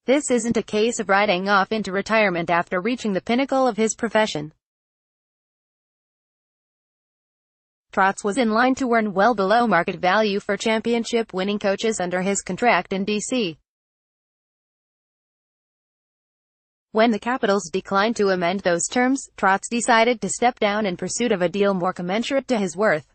This isn't a case of riding off into retirement after reaching the pinnacle of his profession. Trotz was in line to earn well below market value for championship-winning coaches under his contract in D.C. When the Capitals declined to amend those terms, Trotz decided to step down in pursuit of a deal more commensurate to his worth.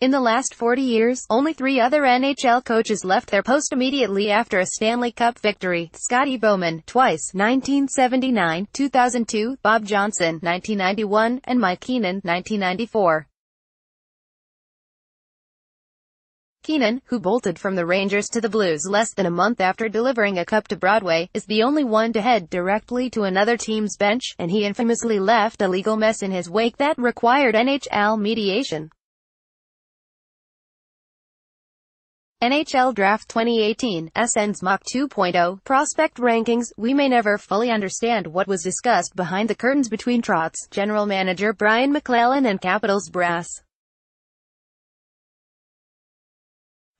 In the last 40 years, only 3 other NHL coaches left their post immediately after a Stanley Cup victory: Scotty Bowman, twice, 1979, 2002, Bob Johnson, 1991, and Mike Keenan, 1994. Keenan, who bolted from the Rangers to the Blues less than a month after delivering a cup to Broadway, is the only one to head directly to another team's bench, and he infamously left a legal mess in his wake that required NHL mediation. NHL Draft 2018, SN's Mock 2.0, Prospect Rankings. We may never fully understand what was discussed behind the curtains between Trotz, general manager Brian McClellan, and Capitals brass.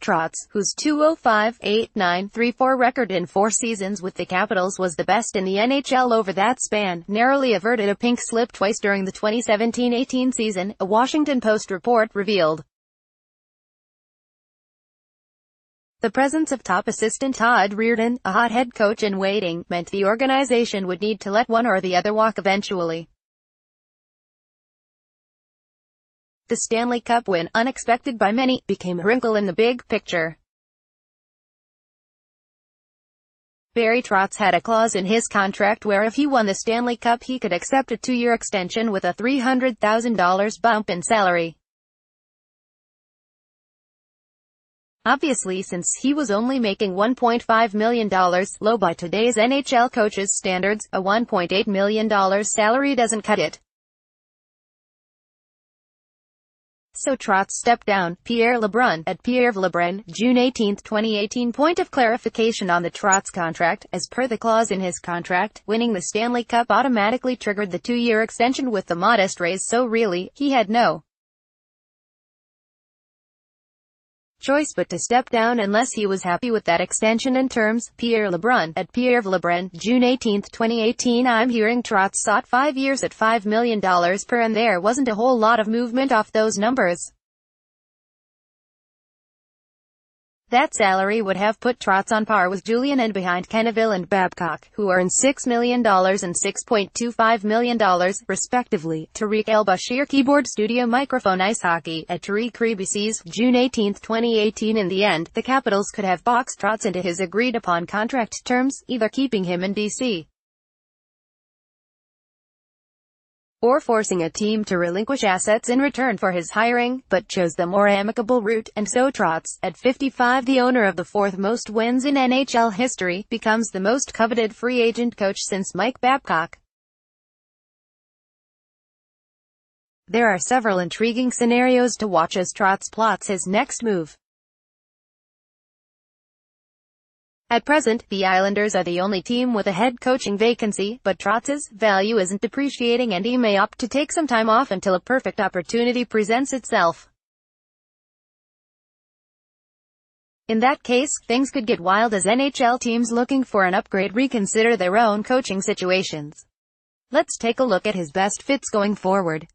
Trotz, whose .205.8934 record in 4 seasons with the Capitals was the best in the NHL over that span, narrowly averted a pink slip twice during the 2017-18 season, a Washington Post report revealed. The presence of top assistant Todd Reirden, a hot head coach in waiting, meant the organization would need to let one or the other walk eventually. The Stanley Cup win, unexpected by many, became a wrinkle in the big picture. Barry Trotz had a clause in his contract where if he won the Stanley Cup he could accept a 2-year extension with a $300,000 bump in salary. Obviously, since he was only making $1.5 million, low by today's NHL coaches' standards, a $1.8 million salary doesn't cut it. So Trotz stepped down. Pierre LeBrun, at Pierre LeBrun, June 18, 2018. Point of clarification on the Trotz contract: as per the clause in his contract, winning the Stanley Cup automatically triggered the 2-year extension with the modest raise, so really, he had no choice but to step down unless he was happy with that extension and terms. Pierre LeBrun, at Pierre LeBrun, June 18, 2018. I'm hearing Trotz sought 5 years at $5 million per, and there wasn't a whole lot of movement off those numbers. That salary would have put Trotz on par with Julian and behind Kenneville and Babcock, who earned $6 million and $6.25 million, respectively. Tariq El-Bashir, keyboard, studio, microphone, ice hockey, at Tariq Rebisi's, June 18, 2018. In the end, the Capitals could have boxed Trotz into his agreed-upon contract terms, either keeping him in D.C. or forcing a team to relinquish assets in return for his hiring, but chose the more amicable route, and so Trotz, at 55, the owner of the 4th most wins in NHL history, becomes the most coveted free agent coach since Mike Babcock. There are several intriguing scenarios to watch as Trotz plots his next move. At present, the Islanders are the only team with a head coaching vacancy, but Trotz's value isn't depreciating and he may opt to take some time off until a perfect opportunity presents itself. In that case, things could get wild as NHL teams looking for an upgrade reconsider their own coaching situations. Let's take a look at his best fits going forward.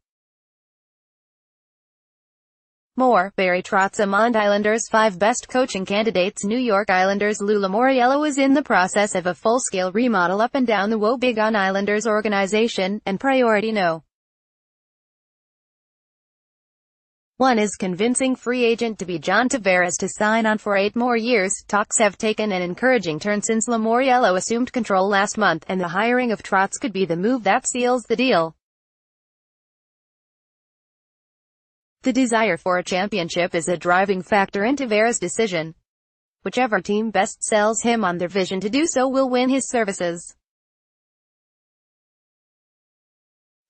More, Barry Trotz among Islanders' 5 best coaching candidates. New York Islanders. Lou Lamoriello is in the process of a full-scale remodel up and down the woebegone Islanders organization, and priority no. 1 is convincing free agent to be John Tavares to sign on for 8 more years. Talks have taken an encouraging turn since Lamoriello assumed control last month, and the hiring of Trotz could be the move that seals the deal. The desire for a championship is a driving factor in Tavares' decision. Whichever team best sells him on their vision to do so will win his services.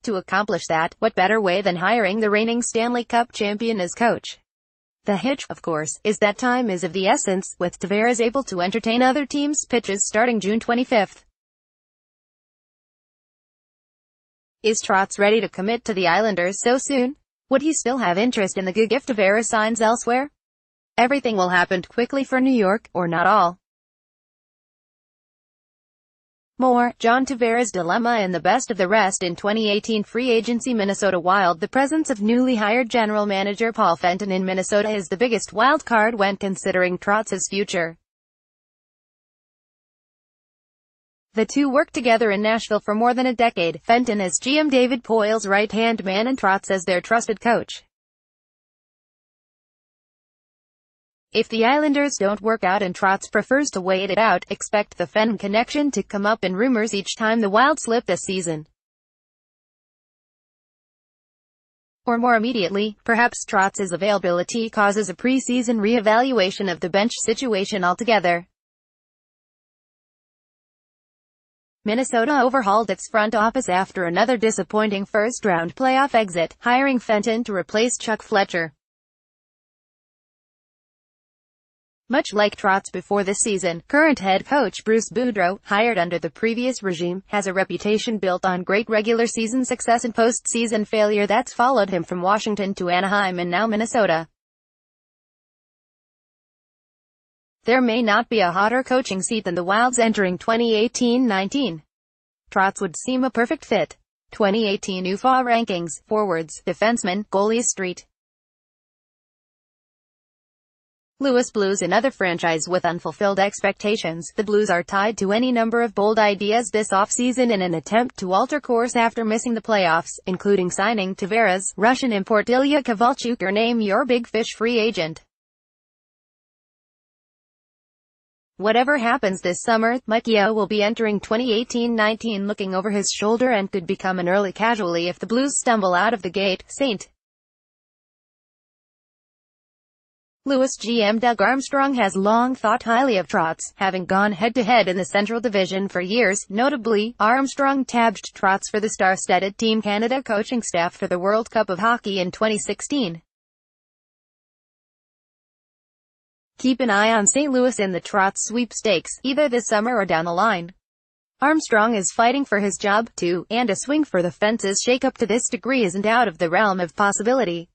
To accomplish that, what better way than hiring the reigning Stanley Cup champion as coach? The hitch, of course, is that time is of the essence, with Tavares able to entertain other teams' pitches starting June 25. Is Trotz ready to commit to the Islanders so soon? Would he still have interest in the gig if Tavares signs elsewhere? Everything will happen quickly for New York, or not all. More, John Tavares' dilemma and the best of the rest in 2018 free agency Minnesota Wild. The presence of newly hired general manager Paul Fenton in Minnesota is the biggest wild card when considering Trotz's future. The two worked together in Nashville for more than a decade, Fenton as GM David Poile's right-hand man and Trotz as their trusted coach. If the Islanders don't work out and Trotz prefers to wait it out, expect the Fenton connection to come up in rumors each time the Wild slip this season. Or more immediately, perhaps Trotz's availability causes a preseason re-evaluation of the bench situation altogether. Minnesota overhauled its front office after another disappointing first-round playoff exit, hiring Fenton to replace Chuck Fletcher. Much like Trotz before this season, current head coach Bruce Boudreau, hired under the previous regime, has a reputation built on great regular season success and postseason failure that's followed him from Washington to Anaheim and now Minnesota. There may not be a hotter coaching seat than the Wild's entering 2018-19. Trotz would seem a perfect fit. 2018 UFA rankings, forwards, defensemen, goalies Street. Louis Blues. Another franchise with unfulfilled expectations, the Blues are tied to any number of bold ideas this offseason in an attempt to alter course after missing the playoffs, including signing Tavares, Russian import Ilya Kovalchuk, or name your big fish free agent. Whatever happens this summer, Mike Yeo will be entering 2018-19 looking over his shoulder and could become an early casualty if the Blues stumble out of the gate. St. Louis GM Doug Armstrong has long thought highly of Trotz, having gone head-to-head in the Central Division for years. Notably, Armstrong tabbed Trotz for the star-studded Team Canada coaching staff for the World Cup of Hockey in 2016. Keep an eye on St. Louis in the Trotz sweepstakes, either this summer or down the line. Armstrong is fighting for his job, too, and a swing for the fences shakeup to this degree isn't out of the realm of possibility.